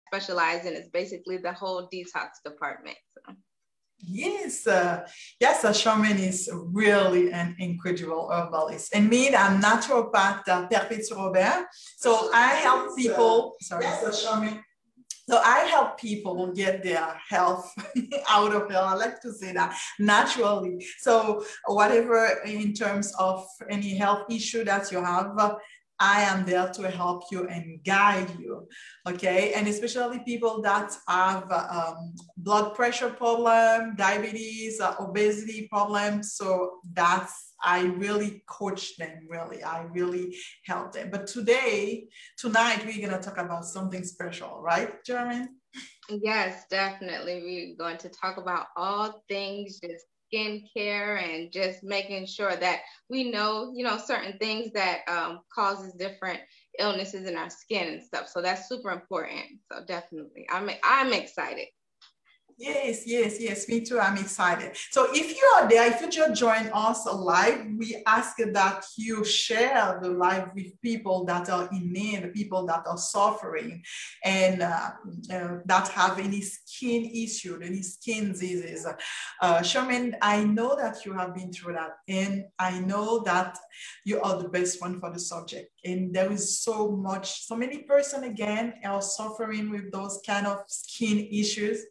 specialize in is basically the whole detox department. So. Yes, yes, Sherman is really an incredible herbalist. And me, I'm naturopath, Perpetue Robert. So I help people, sorry, Sherman. So I help people get their health out of there. I like to say that naturally. So whatever in terms of any health issue that you have, I am there to help you and guide you, okay? And especially people that have blood pressure problem, diabetes, obesity problems. So that's, I really coach them, really. I really help them. But tonight, we're gonna talk about something special, right, Jeremy? Yes, definitely. We're going to talk about all things just skincare and just making sure that we know, certain things that causes different illnesses in our skin and stuff. So that's super important. So definitely, I'm excited. Yes, yes, yes, me too. I'm excited. So if you are there, if you just join us live, we ask that you share the live with people that are in need, people that are suffering and that have any skin issue, any skin diseases. Sherman, I know that you have been through that, and I know that you are the best one for the subject. And there is so many person again are suffering with those kind of skin issues.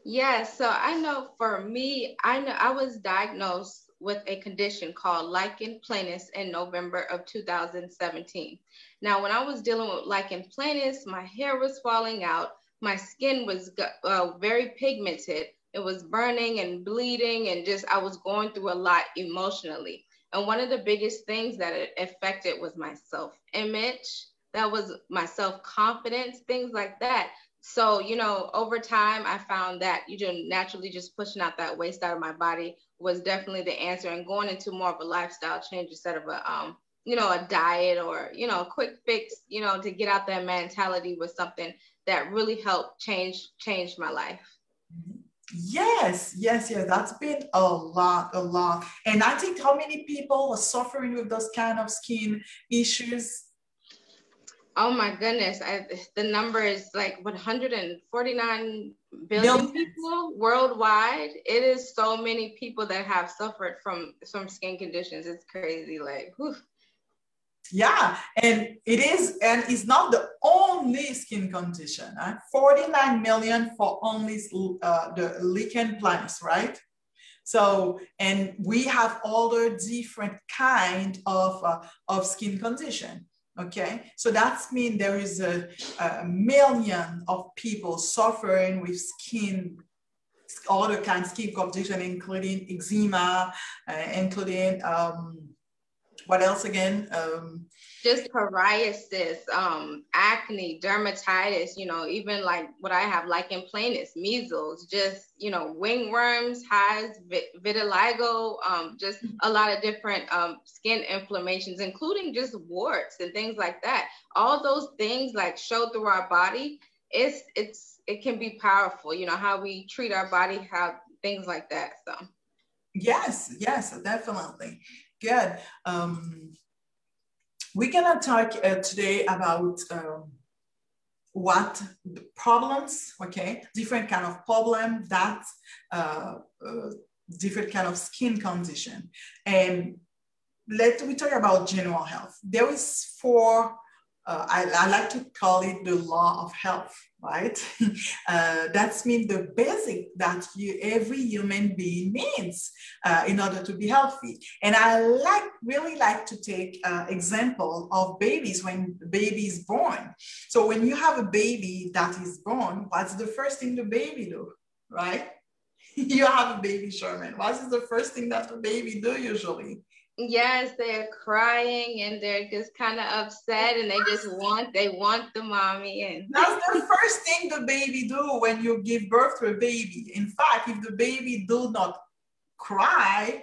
Yes, so I know for me, I was diagnosed with a condition called lichen planus in November of 2017. Now, when I was dealing with lichen planus, my hair was falling out, my skin was very pigmented, it was burning and bleeding, and just I was going through a lot emotionally. And one of the biggest things that it affected was my self-image, that was my self-confidence, things like that. So, over time, I found that naturally just pushing out that waste out of my body was definitely the answer, and going into more of a lifestyle change instead of a diet or, a quick fix, to get out that mentality was something that really helped change my life. Yes, yes, yes. That's been a lot. And I think how many people are suffering with those kind of skin issues? Oh my goodness, the number is like 149 billion people worldwide. It is so many people that have suffered from some skin conditions. It's crazy, like, whew. Yeah, and it's not the only skin condition. 49 million for only the lichen planus, right? So, and we have other different kind of skin condition. Okay, so that means there is a million of people suffering with other kind of skin condition, including eczema, including what else again? Just psoriasis, acne, dermatitis, even like what I have, lichen planus, measles, just, wingworms, hives, vitiligo, just a lot of different skin inflammations, including just warts and things like that. All those things like show through our body. It can be powerful, how we treat our body, how things like that. So yes, definitely. Good. We're gonna talk today about what the problems, okay, different kind of problem that different kind of skin condition. And we talk about general health. There is four, I like to call it the law of health, right? That means the basic that every human being needs in order to be healthy. And I really like to take example of babies when the baby is born. So when you have a baby that is born, what's the first thing the baby do, right? You have a baby, Sherman. What is the first thing that the baby do usually? Yes, they're crying and they're just kind of upset, and they want the mommy. And that's the first thing the baby do when you give birth to a baby. In fact, if the baby do not cry,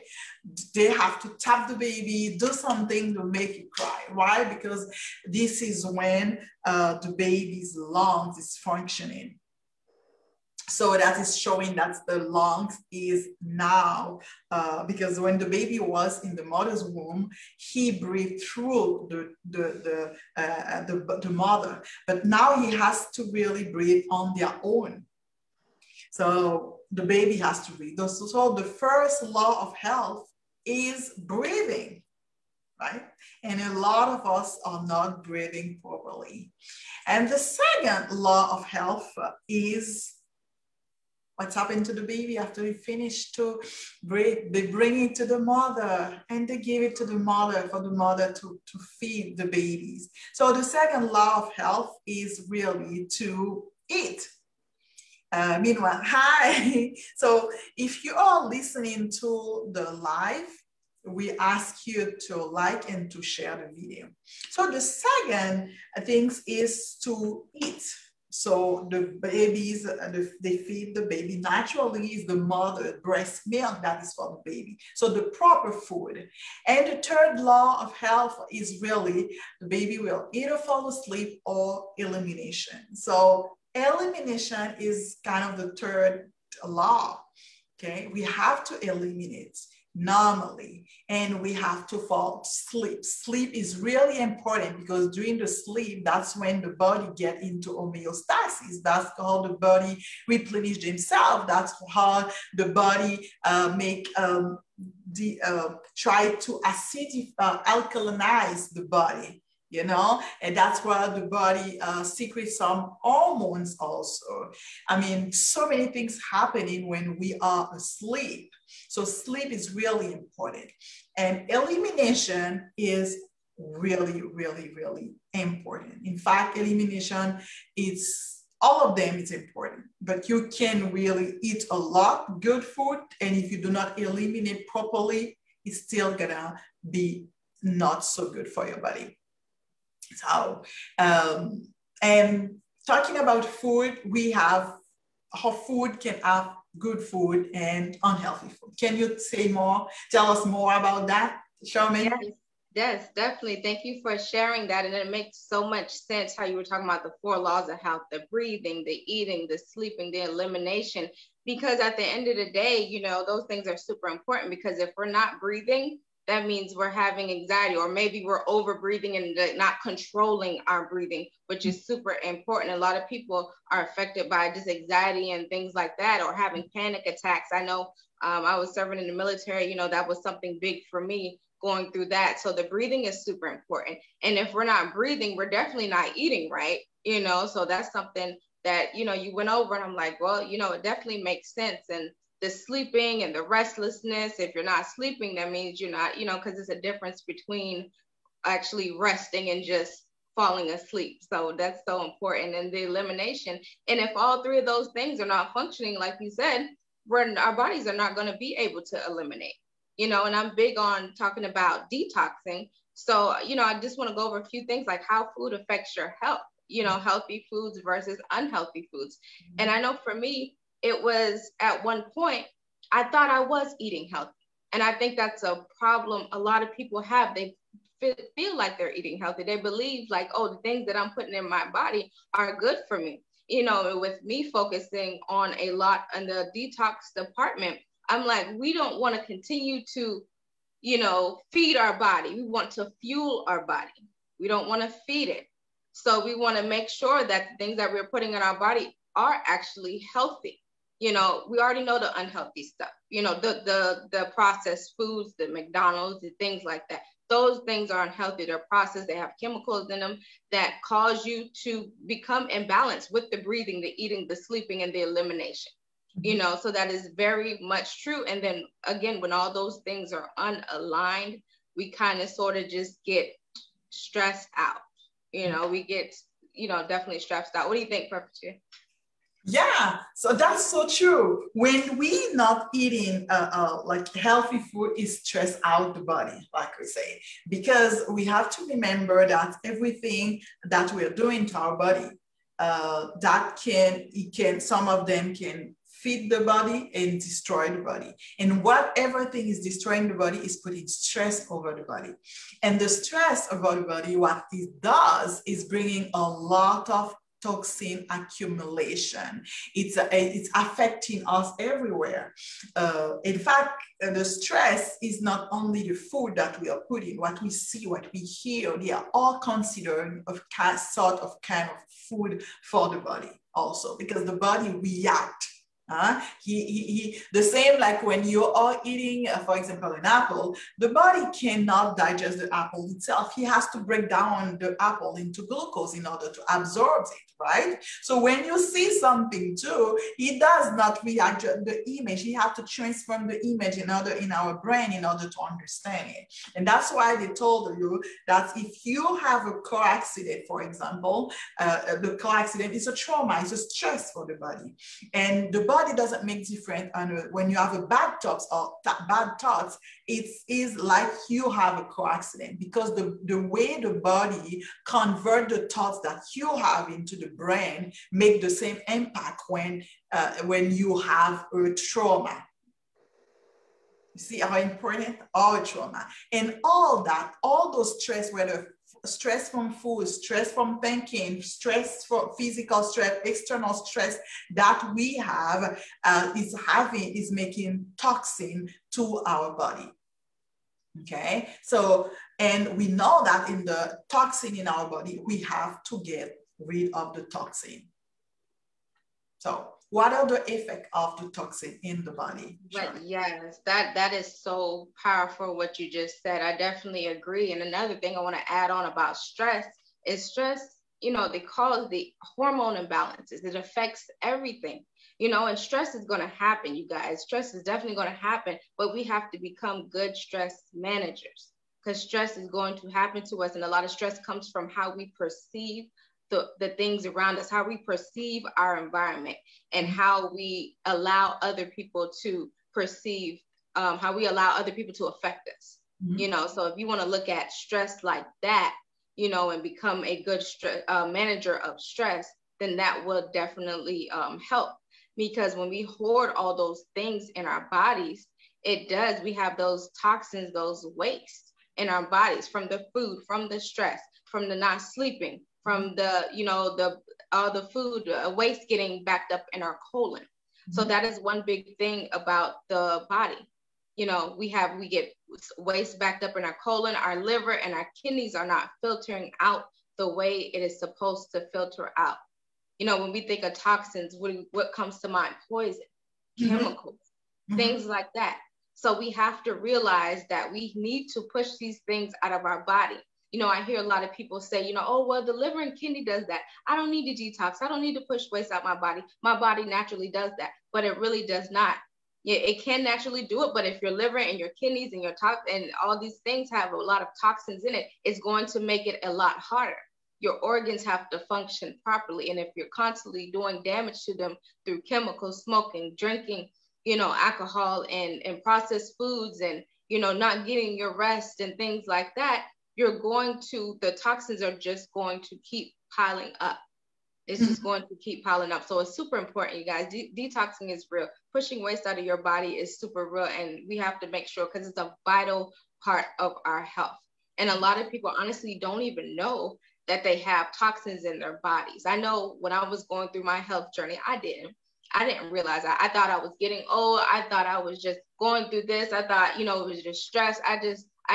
they have to tap the baby, do something to make it cry. Why? Because this is when the baby's lungs is functioning. So that is showing that the lungs is now, because when the baby was in the mother's womb, he breathed through the mother, but now he has to really breathe on their own. So the baby has to breathe. So the first law of health is breathing, right? And a lot of us are not breathing properly. And the second law of health is what's happened to the baby after we finish to breathe. They bring it to the mother and they give it to the mother for the mother to feed the babies. So the second law of health is really to eat. Meanwhile, hi. So if you are listening to the live, we ask you to like and to share the video. So the second thing is to eat. So the babies, they feed the baby. Naturally, is the mother breast milk that is for the baby. So the proper food. And the third law of health is really the baby will either fall asleep or elimination. So elimination is kind of the third law. Okay, we have to eliminate normally, and we have to fall asleep. Sleep is really important because during the sleep, that's when the body gets into homeostasis. That's how the body replenish themselves. That's how the body try to alkalinize the body. You know, and that's why the body secretes some hormones also. I mean, so many things happening when we are asleep. So sleep is really important. And elimination is really, really, really important. In fact, elimination, all of them is important, but you can really eat a lot good food. And if you do not eliminate properly, it's still gonna be not so good for your body. So, and talking about food, we have how food can have good food and unhealthy food. Can you tell us more about that, Charmaine? Yes, definitely. Thank you for sharing that. And it makes so much sense how you were talking about the 4 laws of health, the breathing, the eating, the sleeping, the elimination, because at the end of the day, you know, those things are super important, because if we're not breathing, that means we're having anxiety, or maybe we're over breathing and not controlling our breathing, which is super important. A lot of people are affected by just anxiety and things like that, or having panic attacks. I know I was serving in the military, you know, that was something big for me going through that. So the breathing is super important. And if we're not breathing, we're definitely not eating right, you know, so that's something that, you know, you went over, and I'm like, well, you know, it definitely makes sense. And the sleeping and the restlessness, if you're not sleeping, that means you're not, you know, because it's a difference between actually resting and just falling asleep. So that's so important. And the elimination. And if all 3 of those things are not functioning, like you said, our bodies are not going to be able to eliminate, you know. And I'm big on talking about detoxing. So, you know, I just want to go over a few things, like how food affects your health, you know, healthy foods versus unhealthy foods. And I know for me, it was at one point, I thought I was eating healthy. And I think that's a problem a lot of people have. They feel like they're eating healthy. They believe like, oh, the things that I'm putting in my body are good for me. You know, with me focusing on a lot in the detox department, I'm like, we don't want to continue to, you know, feed our body. We want to fuel our body. We don't want to feed it. So we want to make sure that the things that we're putting in our body are actually healthy. You know, we already know the unhealthy stuff, you know, the processed foods, the McDonald's, the things like that. Those things are unhealthy. They're processed. They have chemicals in them that cause you to become imbalanced with the breathing, the eating, the sleeping, and the elimination. You know, so that is very much true. And then again, when all those things are unaligned, we kind of sort of just get stressed out. You know, we get, you know, definitely stressed out. What do you think, Perpetue? Yeah, so that's so true. When we not eating like healthy food, is stress out the body, like we say, because we have to remember that everything that we're doing to our body, some of them can feed the body and destroy the body. And whatever thing is destroying the body is putting stress over the body. And the stress over the body, what it does is bringing a lot of toxin accumulation. It's affecting us everywhere. In fact, the stress is not only the food that we are putting, what we see, what we hear, they are all considered a kind of food for the body also, because the body reacts. The same like when you are eating, for example, an apple, the body cannot digest the apple itself. He has to break down the apple into glucose in order to absorb it, right? So when you see something too, he does not react to the image. He has to transform the image in our brain in order to understand it. And that's why they told you that if you have a car accident, for example, the car accident is a trauma, it's a stress for the body. And the body doesn't make difference. And when you have a bad thoughts or bad thoughts, it is like you have a car accident, because the way the body convert the thoughts that you have into the brain make the same impact when you have a trauma. You see how important our trauma and all those stress, whether stress from food, stress from thinking, stress for physical stress, external stress that we have is making toxin to our body. Okay, so, and we know that in the toxin in our body, we have to get rid of the toxin. So what are the effects of the toxin in the body? But yes, that is so powerful what you just said. I definitely agree. And another thing I want to add on about stress is stress, they cause the hormone imbalances. It affects everything, and stress is going to happen, you guys. Stress is definitely going to happen, but we have to become good stress managers, because stress is going to happen to us. And a lot of stress comes from how we perceive the things around us, how we perceive our environment, and how we allow other people to perceive, how we allow other people to affect us. Mm-hmm. So if you want to look at stress like that, and become a good manager of stress, then that will definitely help. Because when we hoard all those things in our bodies, we have those toxins, those wastes in our bodies, from the food, from the stress, from the not sleeping, from the all the food waste getting backed up in our colon. Mm-hmm. So that is one big thing about the body. We get waste backed up in our colon, our liver, and our kidneys are not filtering out the way it is supposed to filter out. When we think of toxins, what comes to mind? Poison, mm-hmm. chemicals, mm-hmm. things like that. So we have to realize that we need to push these things out of our body. I hear a lot of people say, oh, well, the liver and kidney does that. I don't need to detox. I don't need to push waste out my body. My body naturally does that, but it really does not. Yeah, it can naturally do it, but if your liver and your kidneys and your and all these things have a lot of toxins in it, it's going to make it a lot harder. Your organs have to function properly. And if you're constantly doing damage to them through chemicals, smoking, drinking, alcohol and processed foods, and, not getting your rest and things like that, the toxins are just going to keep piling up. It's mm-hmm. just going to keep piling up. So it's super important, you guys. Detoxing is real. Pushing waste out of your body is super real. And we have to make sure, because it's a vital part of our health. And a lot of people honestly don't even know that they have toxins in their bodies. I know when I was going through my health journey, I didn't realize that. I thought I was getting old. I thought I was just going through this. I thought, it was just stress. I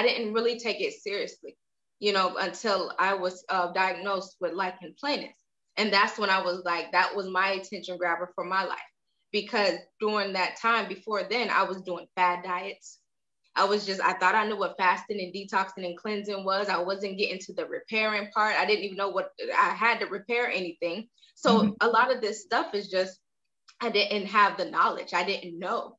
didn't really take it seriously, until I was diagnosed with lichen planus. And that's when I was like, that was my attention grabber for my life. Because during that time, before then, I was doing fad diets. I thought I knew what fasting and detoxing and cleansing was. I wasn't getting to the repairing part. I didn't even know what I had to repair anything. So mm-hmm. a lot of this stuff is just, I didn't have the knowledge. I didn't know,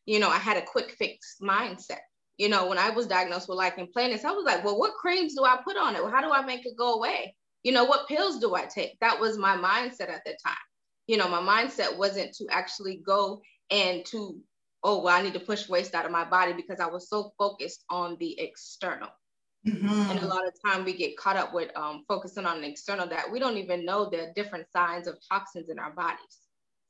I had a quick fix mindset. When I was diagnosed with lichen planus, I was like, well, what creams do I put on it? How do I make it go away? What pills do I take? That was my mindset at the time. My mindset wasn't to actually go and I need to push waste out of my body, because I was so focused on the external. Mm-hmm. And a lot of time we get caught up with focusing on the external, that we don't even know the different signs of toxins in our bodies.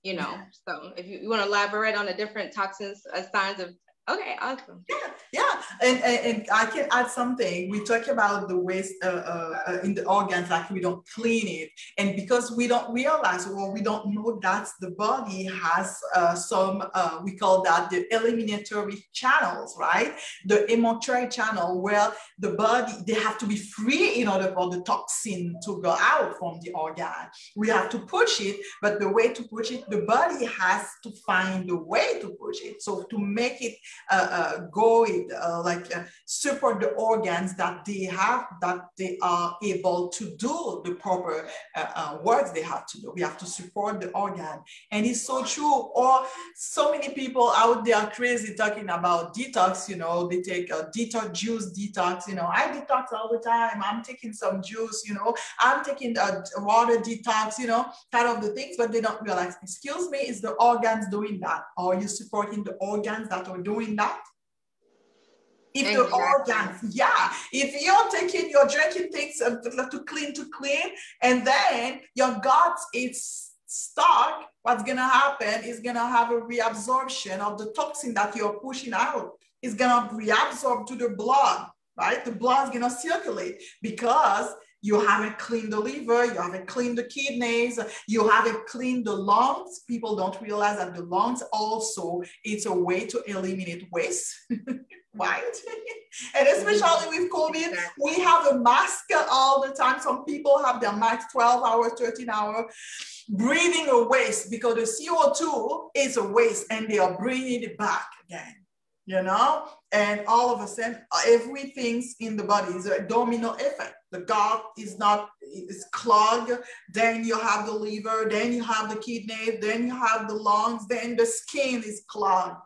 Yeah. So if you want to elaborate on the different toxins, signs of Okay, awesome. Yeah, and I can add something. We talk about the waste in the organs, like we don't clean it, and because we don't realize or we don't know that the body has some we call that the eliminatory channels, right? The emotory channel where the body, they have to be free in order for the toxin to go out from the organ. We have to push it, but the way to push it, the body has to find the way to push it. So to make it support the organs that they have, that they are able to do the proper work they have to do. We have to support the organ. And it's so true. Or so many people out there are crazy talking about detox, you know, they take a detox juice detox, you know, I detox all the time. I'm taking some juice, you know, I'm taking a water detox, you know, kind of the things, but they don't realize, excuse me, is the organs doing that? Are you supporting the organs that are doing that? If exactly. The organs, yeah, if you're drinking things to clean, and then your gut is stuck, what's gonna happen is gonna have a reabsorption of the toxin that you're pushing out. It's gonna reabsorb to the blood, right? The blood is gonna circulate because you haven't cleaned the liver, you haven't cleaned the kidneys, you haven't cleaned the lungs. People don't realize that the lungs also, it's a way to eliminate waste. Right? And especially with COVID, we have a mask all the time. Some people have their mask 12 hours, 13 hours, breathing a waste because the CO2 is a waste and they are bringing it back again, you know? And all of a sudden, everything's in the body is a domino effect. The gut is clogged, then you have the liver, then you have the kidney, then you have the lungs, then the skin is clogged.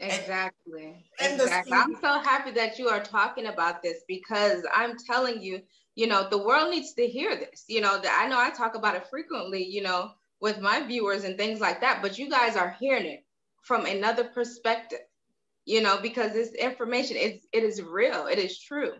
Exactly. I'm so happy that you are talking about this because I'm telling you, you know, the world needs to hear this. You know, I know I talk about it frequently, you know, with my viewers and things like that, but you guys are hearing it from another perspective, you know, because this information, it is real. It is true.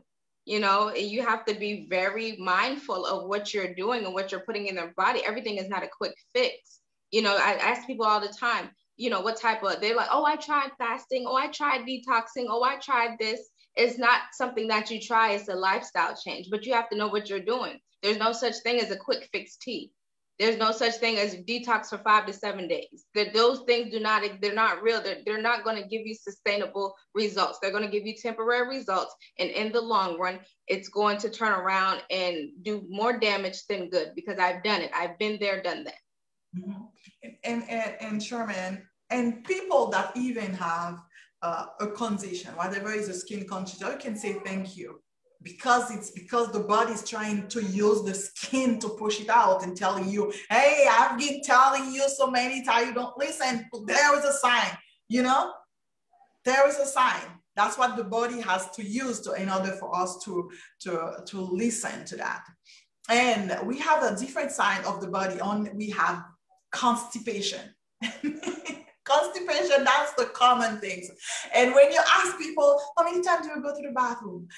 You know, and you have to be very mindful of what you're doing and what you're putting in their body. Everything is not a quick fix. You know, I ask people all the time, you know, what type of, they're like, oh, I tried fasting. Oh, I tried detoxing. Oh, I tried this. It's not something that you try. It's a lifestyle change, but you have to know what you're doing. There's no such thing as a quick fix tea. There's no such thing as detox for 5 to 7 days. Those things they're not real. They're not going to give you sustainable results. They're going to give you temporary results. And in the long run, it's going to turn around and do more damage than good because I've done it. I've been there, done that. Mm-hmm. And Sherman, and people that even have a condition, whatever is a skin condition, you can say thank you because the body is trying to use the skin to push it out and telling you, hey, I've been telling you so many times, you don't listen. There is a sign, you know, there is a sign. That's what the body has to use in order for us to listen to that. And we have a different side of the body. We have constipation. Constipation, that's the common things. And when you ask people, how many times do you go to the bathroom?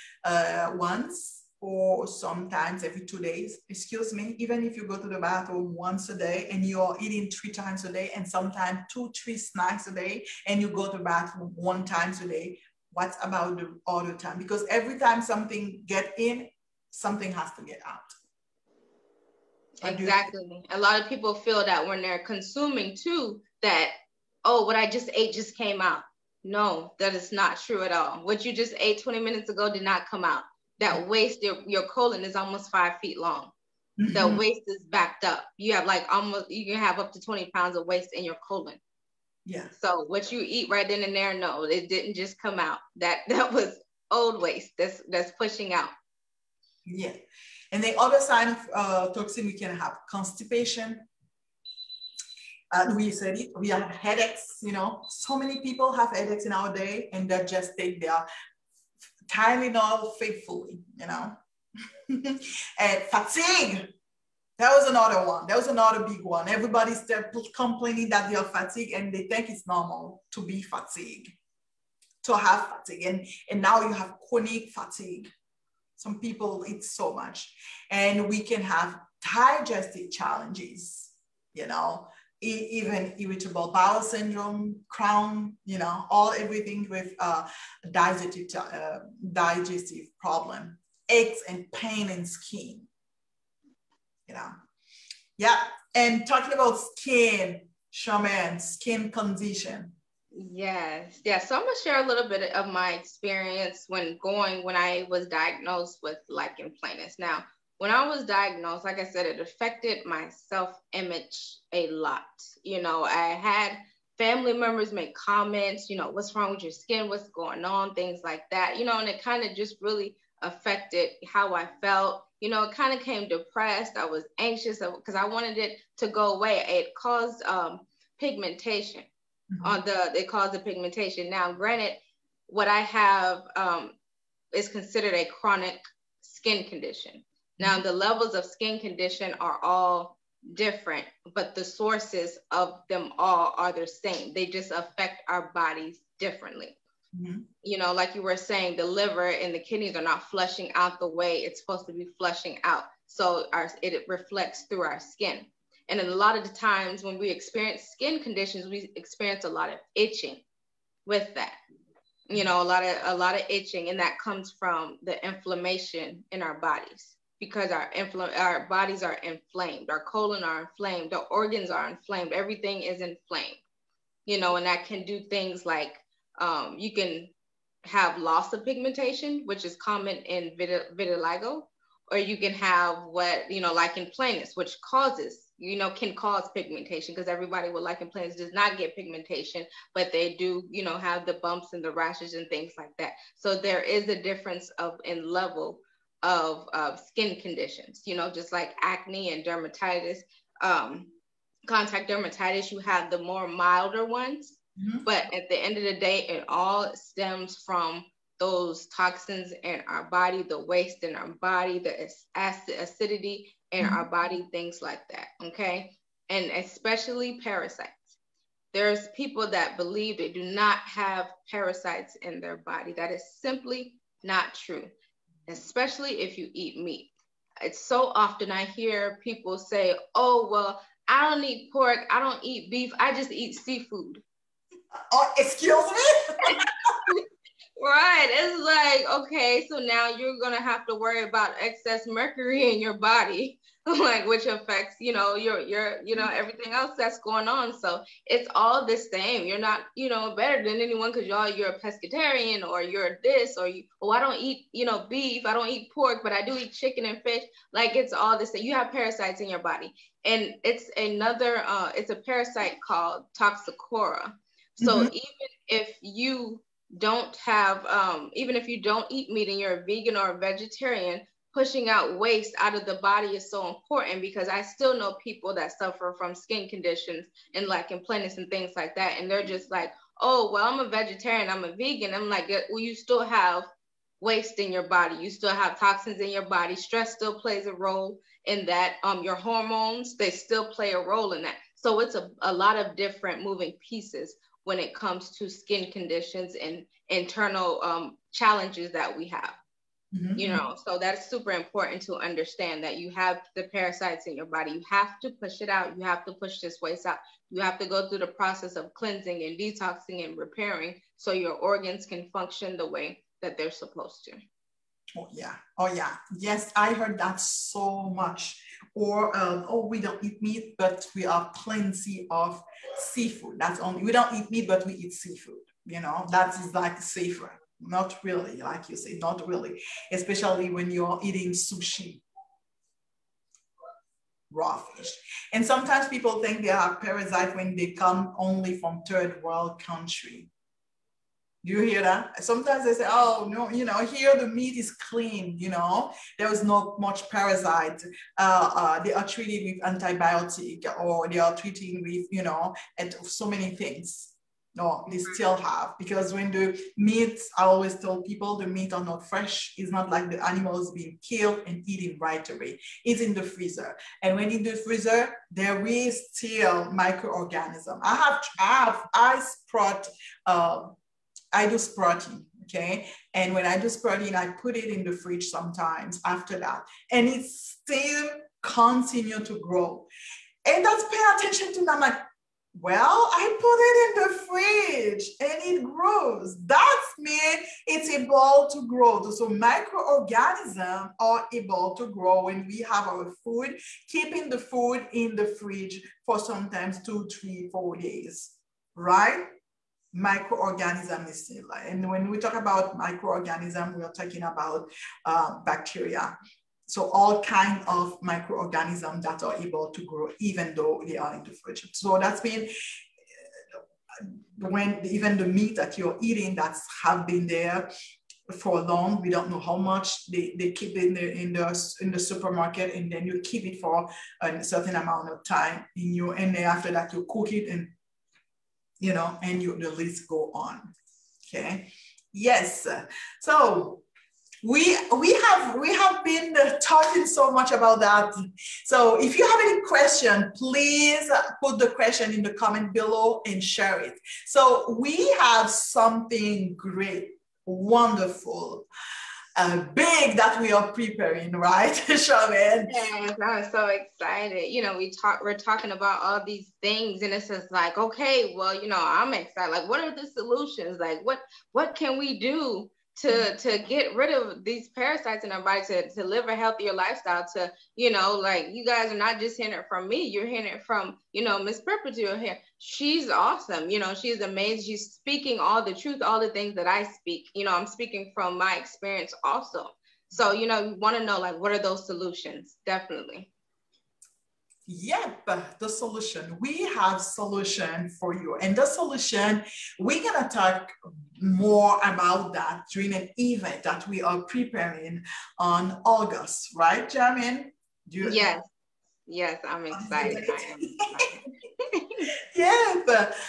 Once or sometimes every 2 days. Excuse me, even if you go to the bathroom once a day and you're eating 3 times a day and sometimes 2-3 snacks a day and you go to the bathroom 1 time a day, what about the other time? Because every time something gets in, something has to get out. Exactly. A lot of people feel that when they're consuming too, that, oh, what I just ate just came out. No, that is not true at all. What you just ate 20 minutes ago did not come out. That waste, your colon is almost 5 feet long. Mm-hmm. The waste is backed up. You have you can have up to 20 pounds of waste in your colon. Yeah. So what you eat right then and there, no, it didn't just come out. That was old waste that's pushing out. Yeah. And the other side of toxin, we can have constipation. We said it, we have headaches, you know. So many people have headaches in our day and they just take their Tylenol faithfully, you know. And fatigue, that was another one. That was another big one. Everybody's complaining that they are fatigued and they think it's normal to be fatigued, to have fatigue. And now you have chronic fatigue. Some people eat so much. And we can have digestive challenges, you know, even irritable bowel syndrome, Crohn, everything with digestive problem, aches and pain in skin, Yeah. And talking about skin, Charmaine, skin condition. Yes. Yeah. So I'm going to share a little bit of my experience when I was diagnosed with lichen planus. Now, when I was diagnosed, like I said, it affected my self-image a lot. I had family members make comments, what's wrong with your skin? What's going on? Things like that, and it kind of just really affected how I felt. It kind of came depressed. I was anxious because I wanted it to go away. It caused pigmentation. It caused the pigmentation. Now, granted, what I have is considered a chronic skin condition. Now, the levels of skin condition are all different, but the sources of them all are the same. They just affect our bodies differently. Like you were saying, the liver and the kidneys are not flushing out the way it's supposed to be flushing out. So it reflects through our skin. And a lot of the times when we experience skin conditions, we experience a lot of itching with that. A lot of itching, and that comes from the inflammation in our bodies, because our bodies are inflamed, our colon are inflamed, the organs are inflamed, everything is inflamed. And that can do things like you can have loss of pigmentation, which is common in vitiligo, or you can have lichen planus, which can cause pigmentation, because everybody with lichen planus does not get pigmentation, but they do, have the bumps and the rashes and things like that. So there is a difference in level of skin conditions, just like acne and dermatitis, contact dermatitis, you have the more milder ones. But at the end of the day, it all stems from those toxins in our body, the waste in our body, the acidity in our body, things like that. Okay. And especially parasites. There's people that believe they do not have parasites in their body. That is simply not true, especially if you eat meat. It's so often I hear people say, oh, well, I don't eat pork, I don't eat beef, I just eat seafood. Oh, excuse me? Right. It's like, okay, so now you're going to have to worry about excess mercury in your body, like, which affects, your everything else that's going on. So it's all the same. You're not, better than anyone because you're a pescatarian, or you're this, or I don't eat, beef, I don't eat pork, but I do eat chicken and fish. Like, it's all the same. You have parasites in your body. And it's it's a parasite called Toxicora. So even if you don't eat meat and you're a vegan or a vegetarian, pushing out waste out of the body is so important, because I still know people that suffer from skin conditions and lichen planus and things like that. And they're just like, oh, well, I'm a vegetarian, I'm a vegan. I'm like, well, you still have waste in your body. You still have toxins in your body. Stress still plays a role in that. Your hormones, they still play a role in that. So it's a lot of different moving pieces when it comes to skin conditions and internal challenges that we have. So that's super important to understand, that you have the parasites in your body. You have to push it out. You have to push this waste out. You have to go through the process of cleansing and detoxing and repairing, so your organs can function the way that they're supposed to. Oh yeah. Yes, I heard that so much. Or we don't eat meat, but we have plenty of seafood. We don't eat meat, but we eat seafood. That is like safer. Not really, like you say, not really. Especially when you're eating sushi, raw fish. And sometimes people think they are parasites when they come only from third world country. Do you hear that? Sometimes they say, oh, no, here the meat is clean, there is not much parasite. They are treated with antibiotic, or they are treating with, and so many things. No, they still have, because when the meat, I always tell people the meat are not fresh. It's not like the animal is being killed and eaten right away. It's in the freezer. And when in the freezer, there is still microorganisms. I do sprouting, okay? And when I do sprouting, I put it in the fridge sometimes after that. And it still continue to grow. And that's pay attention to. I'm like, well, I put it in the fridge and it grows. That means it's able to grow. So microorganisms are able to grow when we have our food, keeping the food in the fridge for sometimes 2, 3, 4 days, right? Microorganism is still, and when we talk about microorganism, we are talking about bacteria. So all kinds of microorganisms that are able to grow even though they are in the fridge. So that's been when even the meat that you're eating that have been there for long, we don't know how much they keep in the supermarket, and then you keep it for a certain amount of time in you, and then after that you cook it, and you know, and the list go on. Okay. Yes. So we have been talking so much about that. So if you have any question, please put the question in the comment below and share it. So we have something great, wonderful, big that we are preparing, right, Charmaine? Yes, I'm so excited. You know, we're talking about all these things, and it's just like, okay, well, you know, I'm excited. Like, what are the solutions? Like, what can we do to get rid of these parasites in our body, to live a healthier lifestyle, to, you know, like, you guys are not just hearing it from me, you're hearing it from, you know, Miss Perpetue here. She's awesome. You know, she's amazing. She's speaking all the truth, all the things that I speak. You know, I'm speaking from my experience also. So, you know, you want to know, like, what are those solutions? Definitely. Yep, the solution. We have solution for you. And the solution, we're going to talk more about that during an event that we are preparing on August, right, Jamin? Yes. Yes, I'm excited. I am excited. Yeah,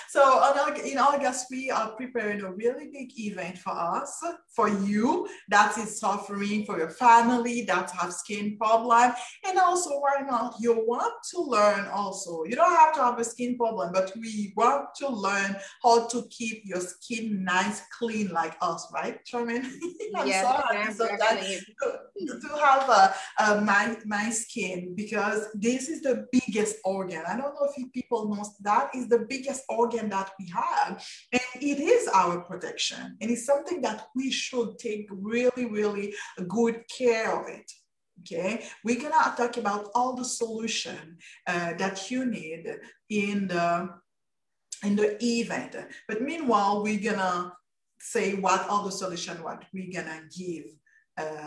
so in August, we are preparing a really big event for us, for you that is suffering, for your family that have skin problem, and also why not, you want to learn also. You don't have to have a skin problem, but we want to learn how to keep your skin nice, clean like us, right, Charmaine? I'm yes, so happy sometimes to have my skin, because this is the biggest organ. I don't know if people know that is the biggest organ that we have, and it is our protection, and it's something that we should take really, really good care of it. Okay, we're gonna talk about all the solution that you need in the event, but meanwhile we're gonna say what are the solution, what we're gonna give.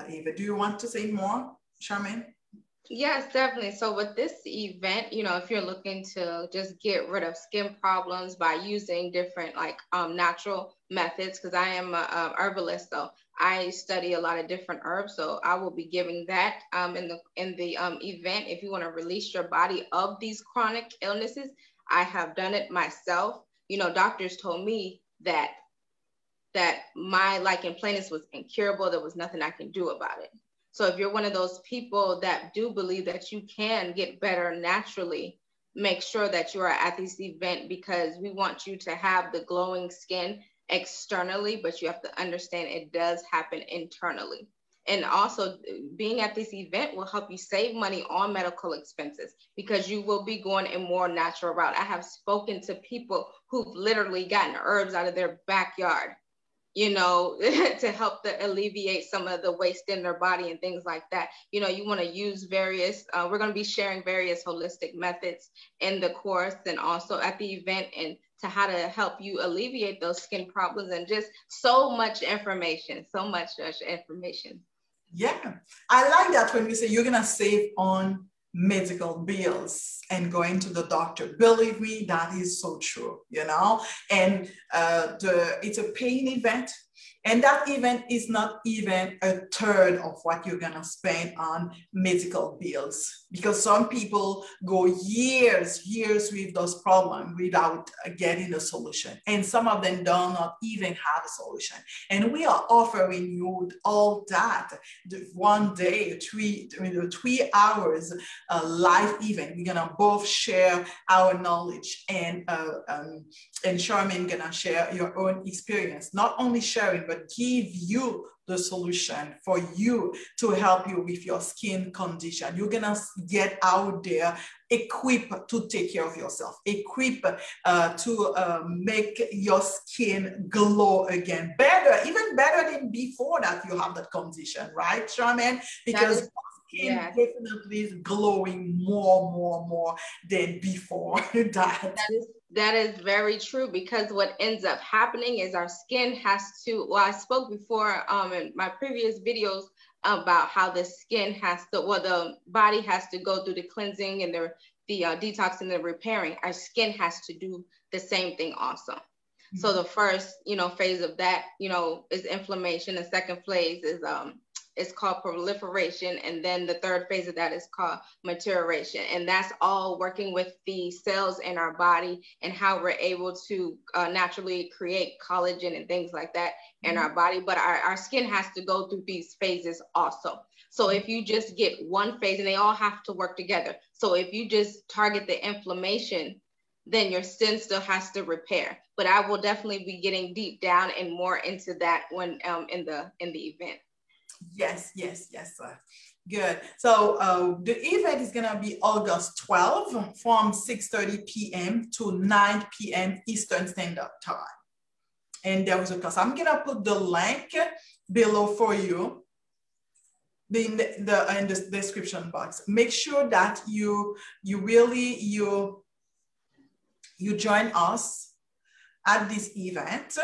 Eva, do you want to say more, Charmaine? Yes, definitely. So with this event, you know, if you're looking to just get rid of skin problems by using different like natural methods, because I am a herbalist, so I study a lot of different herbs. So I will be giving that in the event. If you want to release your body of these chronic illnesses, I have done it myself. You know, doctors told me that my lichen planus was incurable. There was nothing I can do about it. So if you're one of those people that do believe that you can get better naturally, make sure that you are at this event, because we want you to have the glowing skin externally, but you have to understand it does happen internally. And also being at this event will help you save money on medical expenses, because you will be going a more natural route. I have spoken to people who've literally gotten herbs out of their backyard, you know, to help alleviate some of the waste in their body and things like that. You know, you want to use various, we're going to be sharing various holistic methods in the course and also at the event, and to how to help you alleviate those skin problems, and just so much information. Yeah, I like that when you say you're going to save on medical bills and going to the doctor. Believe me, that is so true, you know. And it's a paying event, and that event is not even a third of what you're gonna spend on medical bills, because some people go years with those problems without getting a solution, and some of them do not even have a solution. And we are offering you all that, one day, 3 hours live event. We're gonna both share our knowledge, and Charmaine gonna share your own experience, not only sharing, but give you the solution for you to help you with your skin condition. You're gonna get out there equipped to take care of yourself, equipped to make your skin glow again, better, even better than before that you have that condition, right, Charmaine? Because skin definitely is glowing more than before that. That is very true, because what ends up happening is our skin has to, well, I spoke before in my previous videos about how the skin has to, well, the body has to go through the cleansing and the detox and the repairing. Our skin has to do the same thing also. Mm-hmm. So the first, phase of that, is inflammation. The second phase is it's called proliferation, and then the third phase of that is called maturation, and that's all working with the cells in our body and how we're able to naturally create collagen and things like that in our body. But our skin has to go through these phases also. So if you just get one phase, and they all have to work together. So if you just target the inflammation, then your skin still has to repair. But I will definitely be getting deep down and more into that when in the event. Yes, sir. Good. So the event is gonna be August 12 from 6:30 p.m. to 9 p.m. Eastern Standard Time. And there was a class. I'm gonna put the link below for you in the description box. Make sure that you join us at this event.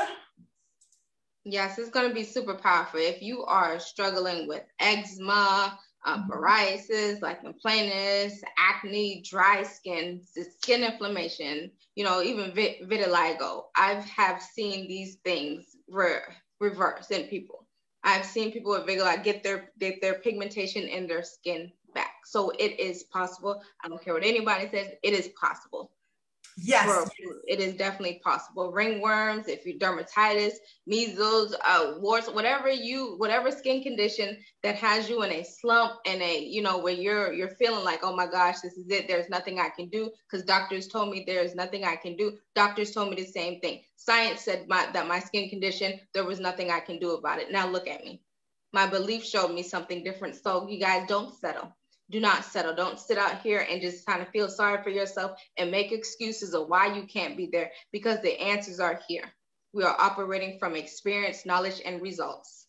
Yes, it's going to be super powerful. If you are struggling with eczema, psoriasis, like complainers, acne, dry skin, skin inflammation, even vitiligo, I have seen these things reverse in people. I've seen people with vitiligo get their pigmentation in their skin back. So it is possible. I don't care what anybody says, it is possible. Yes, it is definitely possible. Ringworms, if you dermatitis, measles, warts, whatever skin condition that has you in a slump and where you're feeling like, oh my gosh, this is it. There's nothing I can do because doctors told me there's nothing I can do. Doctors told me the same thing. Science said that my skin condition, there was nothing I can do about it. Now look at me. My belief showed me something different. So you guys don't settle. Do not settle. Don't sit out here and just kind of feel sorry for yourself and make excuses of why you can't be there, because the answers are here. We are operating from experience, knowledge, and results.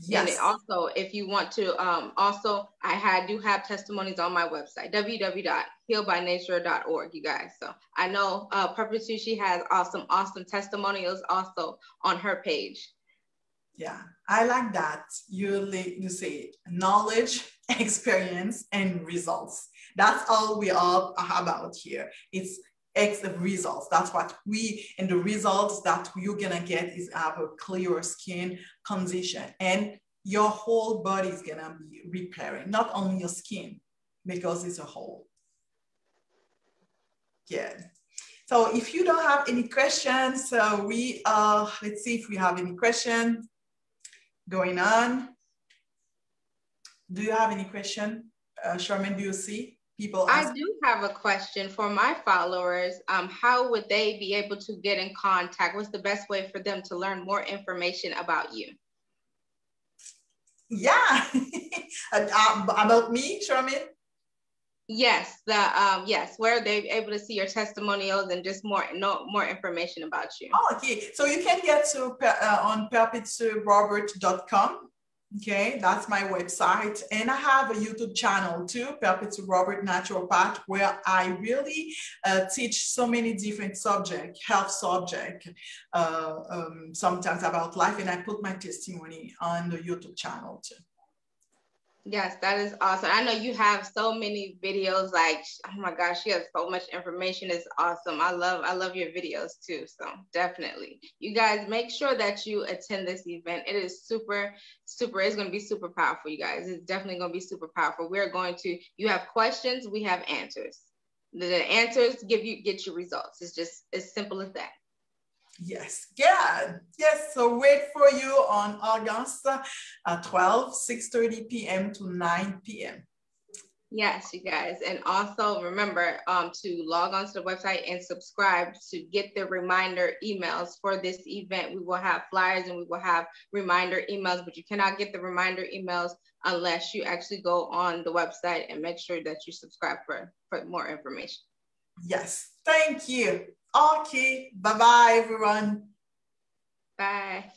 Yes. And also, if you want to, I do have testimonies on my website, www.healbynature.org, you guys. So I know Perpetue, she has awesome testimonials also on her page. Yeah, I like that. You say knowledge, experience, and results. That's all we are about here. It's results. That's what and the results that you're gonna get is have a clearer skin condition, and your whole body is gonna be repairing, not only your skin, because it's a whole. Good. So if you don't have any questions, let's see if we have any questions going on. Do you have any question? Charmaine, do you see people asking? I do have a question for my followers. How would they be able to get in contact? What's the best way for them to learn more information about you? Yeah. About me, Charmaine? Yes, where are they able to see your testimonials and just more information about you? Oh, okay, so you can get to on perpetuerobert.com. Okay, that's my website, and I have a YouTube channel too, Perpetue Robert Naturopath, where I really teach so many different subjects, health subjects, sometimes about life, and I put my testimony on the YouTube channel too. Yes, that is awesome. I know you have so many videos, like, oh my gosh, you have so much information. It's awesome. I love your videos too. So definitely, you guys make sure that you attend this event. It is super, it's going to be super powerful, you guys. It's definitely going to be super powerful. You have questions, we have answers. The answers get you results. It's just as simple as that. Yes, good. Yes, so wait for you on August 12, 6:30 p.m. to 9 p.m. Yes, you guys. And also remember to log on to the website and subscribe to get the reminder emails for this event. We will have flyers and we will have reminder emails, but you cannot get the reminder emails unless you actually go on the website and make sure that you subscribe for more information. Yes. Thank you. Okay. Bye-bye, everyone. Bye.